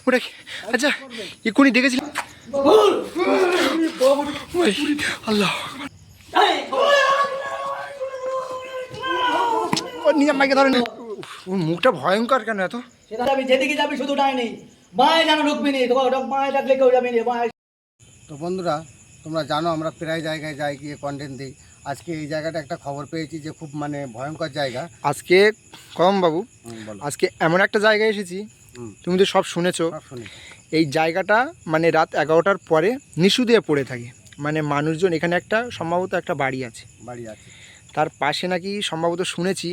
ওটা কি? আচ্ছা এক্ষুনি দেখেছিলাম। আল্লাহ নিজের মাইকে ধরেন। মুখটা ভয়ঙ্কর কেন এত? যেদিকে যাবি শুধু ডাইনি, মায়ে যেন ঢুকবি নি, মায়ে ডাকলে কেউ যাবি নি। তো বন্ধুরা, তোমরা জানো আমরা প্রায় জায়গায় যাই, গিয়ে কন্টেন্ট দিই। আজকে এই জায়গাটা একটা খবর পেয়েছি যে খুব মানে ভয়ঙ্কর জায়গা। আজকে কম বাবু, বলো। আজকে এমন একটা জায়গায় এসেছি, তুমি তো সব শুনেছো। এই জায়গাটা মানে রাত 11টার পরে নিশু দিয়ে পড়ে থাকে। মানে মানুষজন এখানে একটা সম্ভবত একটা বাড়ি আছে, তার পাশে নাকি সম্ভবত শুনেছি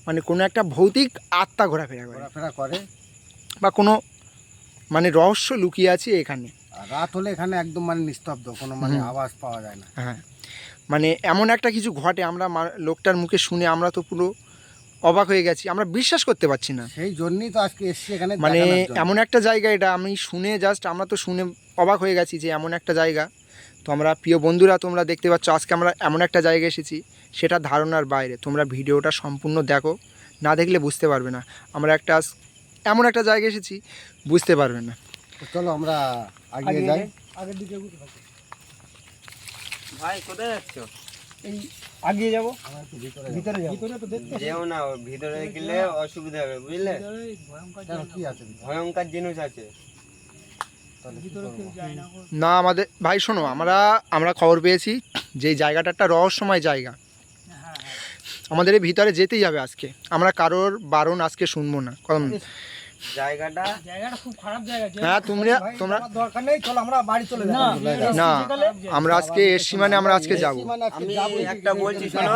মানে কোনো একটা ভৌতিক আত্মা ঘোরাফেরা করে বা কোনো মানে রহস্য লুকিয়ে আছে এখানে। রাত হলে এখানে একদম মানে নিস্তব্ধ, কোনো মানে আওয়াজ পাওয়া যায় না। হ্যাঁ, মানে এমন একটা কিছু ঘটে, আমরা লোকটার মুখে শুনে আমরা তো পুরো অবাক হয়ে গেছি, আমরা বিশ্বাস করতে পারছি না। সেই জন্যই তো আজকে এসছি এখানে। মানে এমন একটা জায়গা, এটা আমি শুনে আমরা তো শুনে অবাক হয়ে গেছি যে এমন একটা জায়গা। তো আমরা প্রিয় বন্ধুরা, তোমরা দেখতে পাচ্ছ আজকে আমরা এমন একটা জায়গায় এসেছি, সেটা ধারণার বাইরে। তোমরা ভিডিওটা সম্পূর্ণ দেখো, না দেখলে বুঝতে পারবে না। আমরা এমন একটা জায়গায় এসেছি, বুঝতে পারবে না। চলো আমরা আগিয়ে যাই। আগের দিকে ভাই কোথায় যাচ্ছ? এই আগিয়ে যাবো, ভিতরে ভিতরে তো দেখতে যেও না, ভিতরে গেলে অসুবিধা হবে, বুঝলে? কি আছে? ভয়ঙ্কর জিনিস আছে। না আমাদের ভাই শোনো, আমরা খবর পেয়েছি যে জায়গাটা একটা রহস্যময় জায়গা। আমাদের এই ভিতরে যেতেই হবে আজকে, আমরা কারোর বারণ আজকে শুনবো না। কারণ জায়গাটা খুব খারাপ জায়গা। হ্যাঁ তোমরা দরকার নেই, চলো আমরা বাড়ি চলে যাই। না, আমরা আজকে এসছি মানে আমরা আজকে যাব। আমি একটা বলছি শোনো,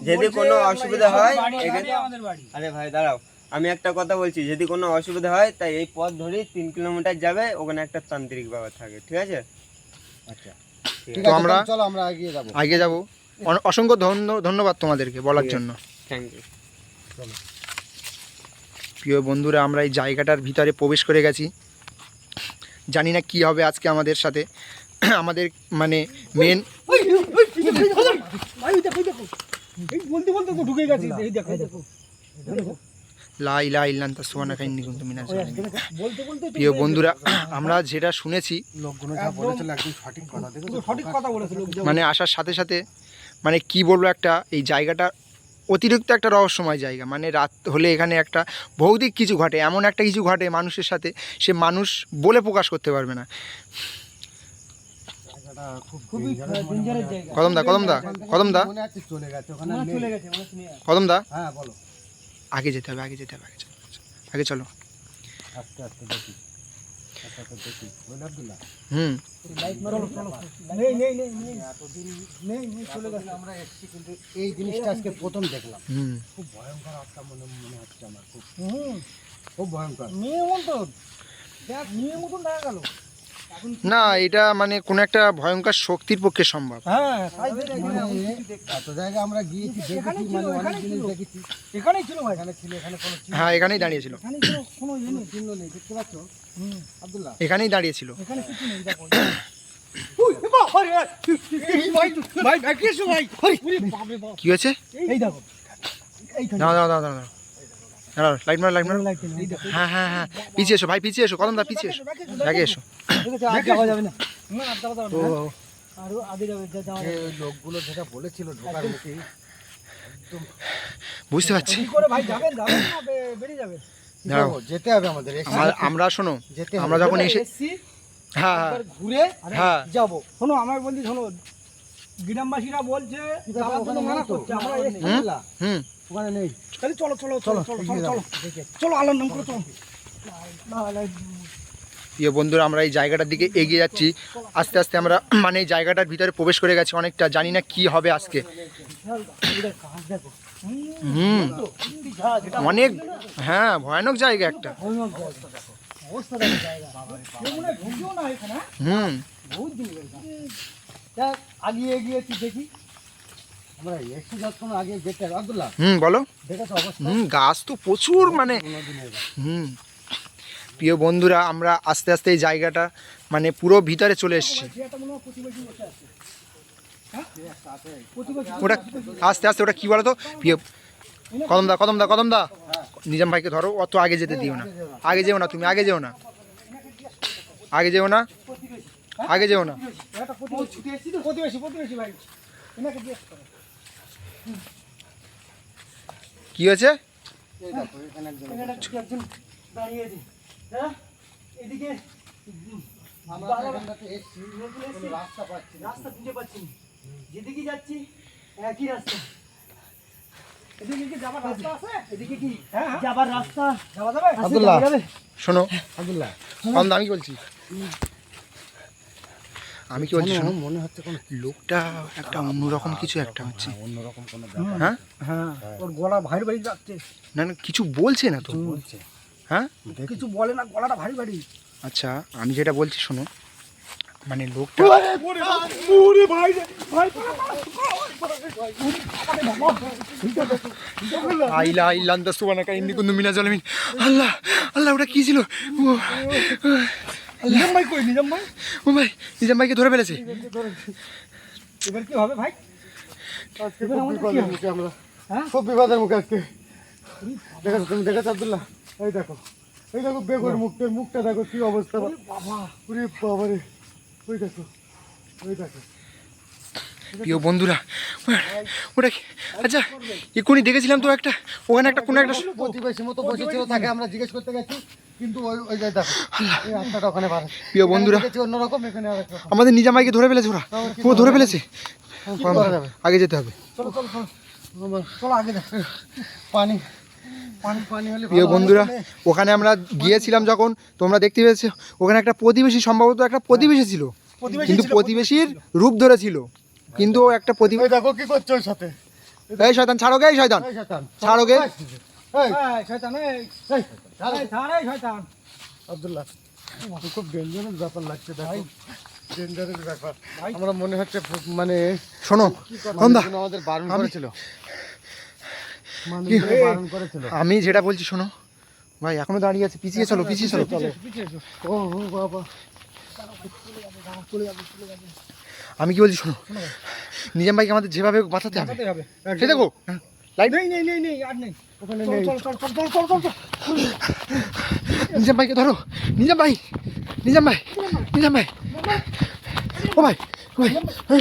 যদি কোনো অসুবিধা হয় আরে ভাই দাঁড়াও, আমি একটা কথা বলছি, যদি কোনো অসুবিধা হয় তাই এই পথ ধরেই 3 কিলোমিটার যাবে, ওখানে একটা তান্ত্রিক বাবা থাকে, ঠিক আছে? আচ্ছা, তো আমরা চলো আমরা আগিয়ে যাব। অসংখ্য ধন্যবাদ তোমাদেরকে বলার জন্য। Thank you. প্রিয় বন্ধুরা, আমরা এই জায়গাটার ভিতরে প্রবেশ করে গেছি। জানি না কি হবে আজকে আমাদের সাথে। আমাদের মানে মেন ঢুকে গেছি, এই দেখো লা ইলাহা ইল্লা আনতা সুবহানাকা ইন্নী কুনতু মিনাজ জালিমিন। প্রিয় বন্ধুরা, আমরা যেটা শুনেছি, লোকগুলো যা বলেছিল একদম সঠিক কথা বলেছিল। মানে আসার সাথে সাথে মানে কি বলবো, এই জায়গাটা অতিরিক্ত একটা রহস্যময় জায়গা। মানে রাত হলে এখানে একটা ভৌতিক কিছু ঘটে, এমন একটা কিছু ঘটে মানুষের সাথে, সে মানুষ বলে প্রকাশ করতে পারবে না। কদমদা আগে যেতে হবে, আগে চলো। আমরা এসেছি কিন্তু এই জিনিসটা আজকে প্রথম দেখলাম। খুব ভয়ঙ্কর আত্মা মনে হচ্ছে আমার, খুব ভয়ঙ্কর। না, এটা মানে কোন একটা ভয়ঙ্কর শক্তির পক্ষে সম্ভব। এত জায়গা আমরা গিয়েছি, দেখেছি, মানে অনেক জিনিস দেখেছি। এখানেই ছিল ভাই, হ্যাঁ এখানেই দাঁড়িয়েছিল, কোনো চিহ্ন নেই, দেখতে পাচ্ছ আব্দুল্লাহ? এখানেই দাঁড়িয়েছিল। কি হয়েছে? লাইট মারো। হ্যাঁ পিছিয়ে এসো ভাই, পিছিয়ে এসো। কদমদা পিছিয়ে এসো, আগে এসো। লোকগুলো যেটা বলেছিল ঢোকার মুখে, বুঝতে পারছি। যেতে হবে আমাদের। আমরা শোনো, আমরা যখন এসেছি ঘুরে যাবো। শোনো আমার বলছি, শোনো গ্রামবাসীরা বলছে ওখানে নেই। চলো আল্লাহর নাম করে চলো। প্রিয় বন্ধুরা, আমরা এই জায়গাটার দিকে এগিয়ে যাচ্ছি। আস্তে আস্তে আমরা মানে এই জায়গাটার ভিতরে প্রবেশ করে গেছি অনেকটা। জানি না কি হবে আজকে। অনেক, হ্যাঁ ভয়ানক জায়গা একটা। আগিয়ে গিয়েছি দেখি আমরা এসে যখন আগে যেতে হবে আব্দুল্লাহ। বলো। দেখেছো অবস্থা? গাছ তো প্রচুর, মানে প্রিয় বন্ধুরা, আমরা আস্তে আস্তে এই জায়গাটা মানে পুরো ভিতরে চলে এসেছি। ওটা আস্তে আস্তে, ওটা কি বলো তো প্রিয়? কদমদা নিজাম ভাইকে ধরো, অত আগে যেতে দিও না। আগে যেও না, তুমি আগে যেও না। আগে যেও না, আগে যেও না। একটা প্রতিবেশী ভাই এনাকে জিজ্ঞেস করো। কি হয়েছে? এই দেখো এখানে একজন এখানে একজন দাঁড়িয়ে আছে। হ্যাঁ এদিকে আমরা এখানটাতে এসছি, কোনো রাস্তা পাচ্ছি না। রাস্তা খুঁজে পাচ্ছি না। যেদিকে যাচ্ছি একই রাস্তা। এদিকে কি যাবার রাস্তা আছে? এদিকে কি যাবার রাস্তা যাওয়া যাবে? আব্দুল্লাহ। যাওয়া যাবে? শোনো, আব্দুল্লাহ, কম দামি বলছি। আমি কি বলছি শোনো, মনে হচ্ছে কোনো লোকটা একটা অন্যরকম কিছু একটা হচ্ছে। অন্যরকম কোনো ব্যাপার হ্যাঁ হ্যাঁ ওর গলা ভারী ভারী যাচ্ছে। না না, কিছু বলছে না তো। বলছে। হ্যাঁ কিছু বলে না, গলাটা ভারী ভারী। আচ্ছা, আমি যেটা বলছি শোনো, মানে লোকটা ওরে ভাই ভাই আইলা আইলা আন্তা সুবহানাকা ইন্নী কুনতু মিনাজ জালিমিন। আল্লাহ আল্লাহ, ওটা কি ছিল? নিজাম ভাই কই? নিজাম ভাই ও ভাই, নিজাম ভাইকে ধরে ফেলেছে। এবার কি হবে ভাই? আজকে খুব বিপদের মুখে আমরা, হ্যাঁ? খুব বিপদের মুখে আজকে। দেখেছো তুমি, দেখেছো আব্দুল্লাহ? এই দেখো, এই দেখো বেগুর মুখটা দেখো কি অবস্থা। বাবা ওরে বাবারে, ওই দেখো, ওই দেখো। প্রিয় বন্ধুরা, ওটা কি? আচ্ছা, এক্ষুনি দেখেছিলাম তো একটা, ওখানে একটা কোনো একটা প্রতিবেশী মতো বসেছিল, তাকে আমরা জিজ্ঞেস করতে গেছি, কিন্তু ওই যে দেখো এই রাস্তাটা ওখানে বার। প্রিয় বন্ধুরা, দেখেছি অন্যরকম, এখানে আরেক রকম। আমাদের নিজাম ভাইকে ধরে ফেলেছে ওরা। ও ধরে ফেলেছে, কি করা যাবে? আগে যেতে হবে। চলো চলো চলো চলো আগে যাও। পানি পানি পানি হলে প্রিয় ভালো বন্ধুরা, হতো। ওখানে আমরা গিয়েছিলাম যখন, তোমরা দেখতে পেয়েছো ওখানে একটা প্রতিবেশী, সম্ভবত একটা প্রতিবেশী ছিল, কিন্তু প্রতিবেশীর রূপ ধরেছিল, কিন্তু ও একটা ওই প্রতিবেশী। দেখো কি করছে ওর সাথে। এই শয়তান, ছাড়ো গে, এই শয়তান এই শয়তান, ছাড়ো গে। এই, এই শয়তান এই এই, ছাড়ো। এই ছাড় এই শয়তান। আব্দুল্লাহ, খুব ডেঞ্জারাস ব্যাপার লাগছে, দেখো ডেঞ্জারাস ব্যাপার। আমরা মনে হচ্ছে মানে শোনো কন্দা, মানুষজন আমাদের বারণ আমি- করেছিল, মানুষজন বারণ করেছিল। আমি যেটা বলছি শোনো ভাই, এখনো দাঁড়িয়ে আছে, পিছিয়ে চলো, পিছিয়ে চলো। ও বাবা, আমি কি বলছি শোনো, নিজাম ভাইকে আমাদের যেভাবে হোক বাঁচাতে হবে। বাঁচাতে হবে। সে দেখো লাইট, নেই নেই নেই নেই আর নেই। ওখানে চল নেই। চল চল চল চল চল চল। নিজাম ভাইকে ধরো, নিজাম ভাই, নিজাম ভাই, নিজাম ভাই, ও ভাই, ও ভাই,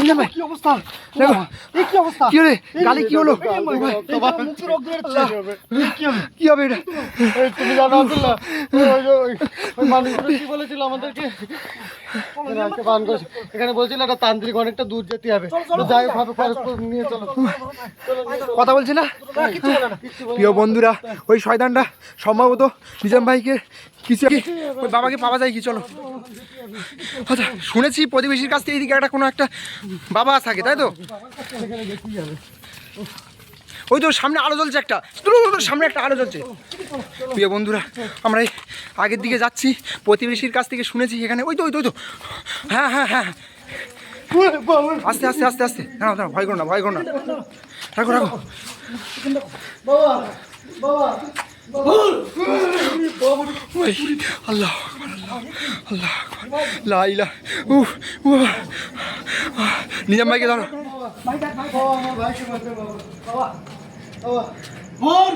নিজাম ভাই, কি অবস্থা? দেখো এই কি অবস্থা? কি হলে গালে কি হলো? এই মুখে রোগ বেরোচ্ছে। কি হবে এটা? এই তুমি জানো আব্দুল্লাহ, ওই মানুষগুলো কি বলেছিল আমাদেরকে? এনাকে বারণ করেছে। এখানে বলছিল একটা তান্ত্রিক, অনেকটা দূর যেতে হবে। তো যাই হোক ভাবে নিয়ে চলো। কথা বলছি না প্রিয় বন্ধুরা, ওই শয়তানটা সম্ভবত নিজাম ভাইকে কিছু ওই বাবাকে পাওয়া যায় কি? চলো। আচ্ছা, শুনেছি প্রতিবেশীর কাছ থেকে এইদিকে একটা কোনো একটা বাবা থাকে, তাই তো? ওই তো সামনে আলো জ্বলছে একটা, সামনে একটা আলো জ্বলছে। প্রিয় বন্ধুরা, আমরা এই আগের দিকে যাচ্ছি, প্রতিবেশীর কাছ থেকে শুনেছি এখানে ওই তো ওই তো ওই তো, হ্যাঁ হ্যাঁ হ্যাঁ, আস্তে আস্তে আস্তে আস্তে, দাঁড়াও দাঁড়াও, ভয় করো না, ভয় করো না, রাখো রাখো। ওই, আল্লাহ আল্লাহ, লা ইলাহা, উফ, উফ। নিজাম ভাইকে ধরো। মোর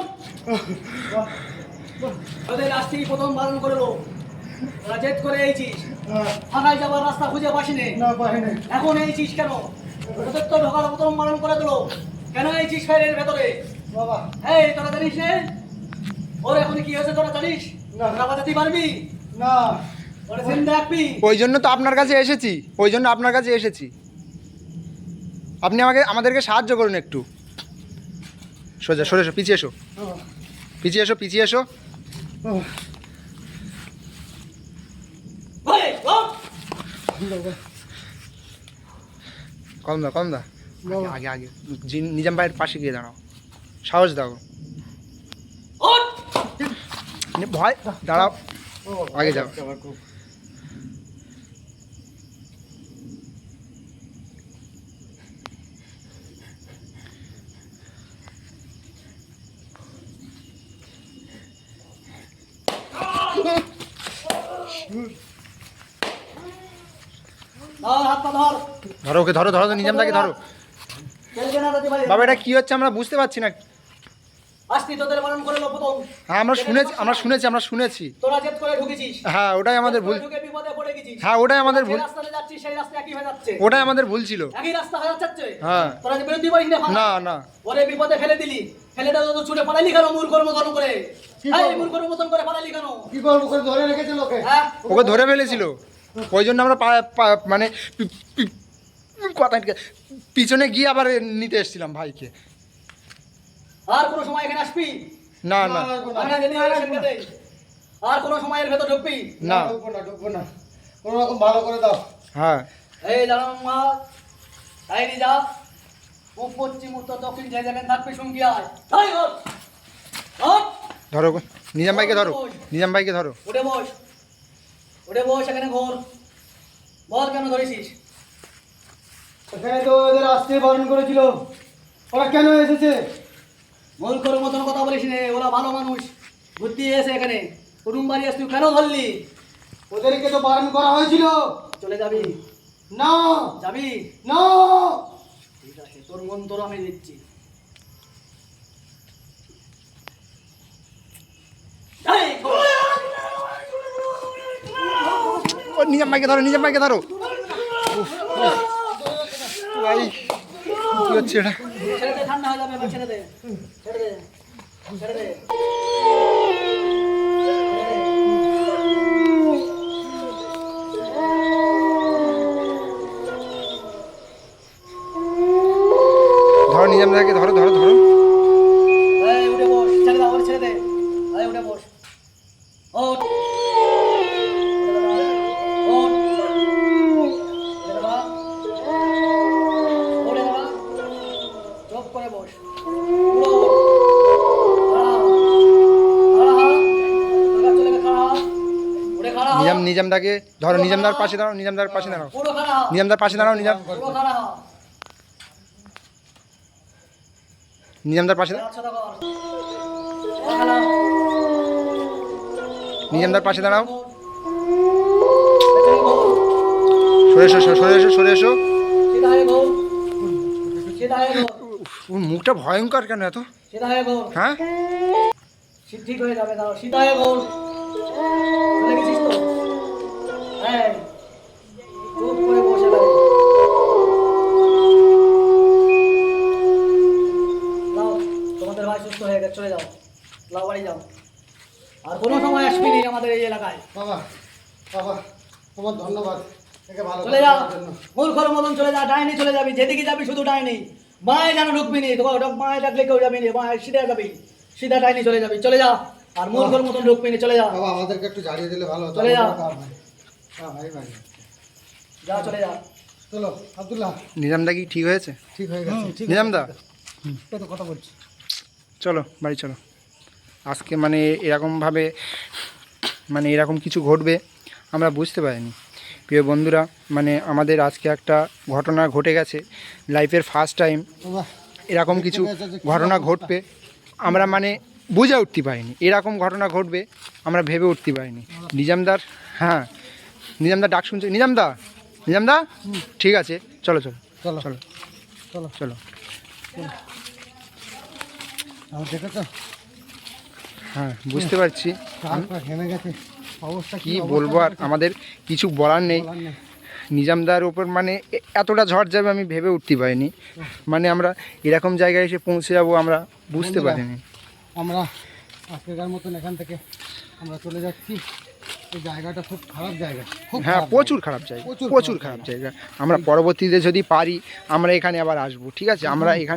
ওদের আজ থেকে প্রথম বারণ করলো, তোরা জেদ করে এইছিস, থানায় যাবার রাস্তা খুঁজে পাসনি, এখন এইছিস কেন? ওদের তো ঢোকার প্রথম বারণ করে দিলো, কেন এইছিস ফেরের ভেতরে? বাবা, এই তোরা জানিস নে ওর এখন কি হয়েছে? তোরা জানিস? তোরা বাঁচাতে পারবি? না, ওরা জিন্দা রাখবি? ওই জন্য তো আপনার কাছে এসেছি, ওই জন্য আপনার কাছে এসেছি। আপনি আমাদেরকে সাহায্য করুন একটু। সোজা সরে এসো, পিছিয়ে এসো, পিছিয়ে এসো, পিছিয়ে এসো। ওই, ও! কম দাও, কম দাও, আগে আগে নিজাম ভাইয়ের পাশে গিয়ে দাঁড়াও, সাহস দাও। ওঠ! ভয়, দাঁড়াও, আগে যাও। ধর, হাত পা ধর। ধরো ওকে, ধরো ধরো, নিজাম দাকে ধরো। খেলবে না তাতে পারি। বাবা, এটা কি হচ্ছে আমরা বুঝতে পারছি না। আসতি তোদের বারণ করলো প্রথম। হ্যাঁ আমরা শুনেছি, আমরা শুনেছি, আমরা শুনেছি। তোরা জেদ করে ঢুকেছিস। হ্যাঁ ওটাই আমাদের ভুল। ঢুকে বিপদে পড়ে গেছিস। হ্যাঁ ওটাই আমাদের যে ভুল, রাস্তাতে যাচ্ছিস সেই রাস্তা একই হয়ে যাচ্ছে, ওটাই আমাদের ভুল ছিল। একই রাস্তা হয়ে যাচ্ছে। হ্যাঁ। তোরা যে বিরোধী বলিস না না ওরে বিপদে ফেলে দিলি, ফেলে দাও তো ছুটে পালাইলি কেন মূর্খর মতন করে? কি এই করবো? মূর্খর মতন করে পালাইলি কেন? কি করবো, করে ধরে রেখেছে লোকে। হ্যাঁ ওকে ধরে ফেলেছিল, ওই জন্য আমরা মানে কথা পিছনে গিয়ে আবার নিতে এসেছিলাম ভাইকে। আর কোনো সময় এখানে আসবি? না না আমরা জেনে ইলেকশনকে দেই। আর কোনো সময়ের ভেতর ঢুকবি না। ঢুকবো না, কোনো রকম ভালো করে দাও। হ্যাঁ এই দাঁড়ান মা, তাই যা ও পশ্চিম উত্তর দক্ষিণ যে জায়গায় থাকবি শুনবি আয়। তাই হোক ধরো গো, নিজাম ভাইকে ধরো, নিজাম ভাইকে ধরো। উঠে বস, উঠে বস এখানে ঘোর। বল কেন ধরেছিস? এখানে তো ওদের আসতে বারণ করেছিল, ওরা কেন এসেছে? মূর্খর মতন কথা বলিস নে, ওরা ভালো মানুষ, বুদ্ধি এসে এখানে কুটুম বাড়ি আসতে কেন ধরলি? ওদেরকে তো বারণ করা হয়েছিল। চলে যাবি? না যাবি? না, ঠিক আছে, তোর মন তোর আমি দিচ্ছি। এই, ও নিজাম ভাইকে ধরো, নিজাম ভাইকে ধরো। উফ, উফ। ভাই কি হচ্ছে এটা? ছেড়ে দে, ঠান্ডা হয়ে যাবে, এবার ছেড়ে দে, ছেড়ে দে, ছেড়ে দে। ধরো নিজাম ভাইকে, ধরো ধরো ধরো। এই, উঠে বস, ছেড়ে দাও, ওর ছেড়ে দে। এই, উঠে বস। ওঠ। ওঠ। উঠে দাঁড়া। উঠে দাঁড়া। চুপ করে বস। পুরো ওঠ। খাড়া হ। খাড়া হ। তোর চলে গে, খাড়া হ। উঠে খাড়া হ। নিজামদাকে ধরো, নিজামদার পাশে দাঁড়াও, নিজামদার পাশে দাঁড়াও, পুরো খাড়া হ। নিজামদার পাশে দাঁড়াও, পুরো খাড়া হ। নিজামদার পাশে দাঁড়াও, একশো টাকা কর। খাড়া হ। নিজামদার পাশে দাঁড়াও। পেছনে ঘোর। সরে এসো, সরে এসো, সরে এসো। সিধা হয়ে ঘোর। সিধা হয়ে ঘোর। ওর মুখটা ভয়ঙ্কর কেন এত? সিধা হয়ে ঘোর। হ্যাঁ ঠিক হয়ে যাবে, দাঁড়াও, সিধা হয়ে ঘোর। চলে গেছিস তো? হ্যাঁ, চুপ করে বসে থাকে। নাও, তোমাদের ভাই সুস্থ হয়ে গেছে, চলে যাও, লাও বাড়ি যাও। আর কোনো সময় আসবি নি আমাদের এই এলাকায়। বাবা বাবা, তোমার ধন্যবাদ, একে ভালো চলে যা, করার জন্য। মূর্খর মতন চলে যা, ডাইনি চলে যাবি, যেদিকে যাবি শুধু ডাইনি। মায়ে যেন ঢুকবি নি, তোমার মায়ে ডাকলে কেউ যাবি নি, মায়ে সিধা যাবি, সিধা ডাইনি চলে যাবি, চলে যা। আর মূর্খর মতন ঢুকবি নি, চলে যা, বাবা আমাদেরকে একটু জানিয়ে দিলে ভালো হতো। চলে যা। হ্যাঁ ভাই ভাই, যা চলে যা। চলো আব্দুল্লাহ, নিজামদা কি ঠিক হয়েছে? ঠিক হয়ে গেছে। নিজামদা এই তো কথা বলছি। চলো বাড়ি চলো। আজকে মানে এরকমভাবে মানে এরকম কিছু ঘটবে আমরা বুঝতে পারিনি। প্রিয় বন্ধুরা, মানে আমাদের আজকে একটা ঘটনা ঘটে গেছে, লাইফের ফার্স্ট টাইম বাবা, এরকম কিছু ঘটনা ঘটবে আমরা মানে বুঝে উঠতে পারিনি। এরকম ঘটনা ঘটবে আমরা ভেবে উঠতে পারিনি। নিজামদার, হ্যাঁ নিজামদার ডাক শুনছে। নিজামদা, নিজামদা, ঠিক আছে, চলো চলো চলো চলো চলো চলো। আমার দেখেছো হ্যাঁ বুঝতে পারছি। হাত পা ঘেমে গেছে, অবস্থা কি বলবো আর, আমাদের কিছু বলার নেই। বলার নেই। নিজামদার ওপর মানে এতটা ঝড় যাবে আমি ভেবে উঠতে পারিনি। মানে আমরা এরকম জায়গায় এসে পৌঁছে যাবো আমরা বুঝতে বন্ধুরা, পারিনি। আমরা আজকের মতন এখান থেকে আমরা চলে যাচ্ছি। এই জায়গাটা খুব খারাপ জায়গা, খুব হ্যাঁ খারাপ প্রচুর খারাপ জায়গা, প্রচুর প্রচুর খারাপ খারাপ জায়গা। আমরা পরবর্তীতে যদি পারি আমরা এখানে আবার আসবো, ঠিক আছে? আমরা এখানে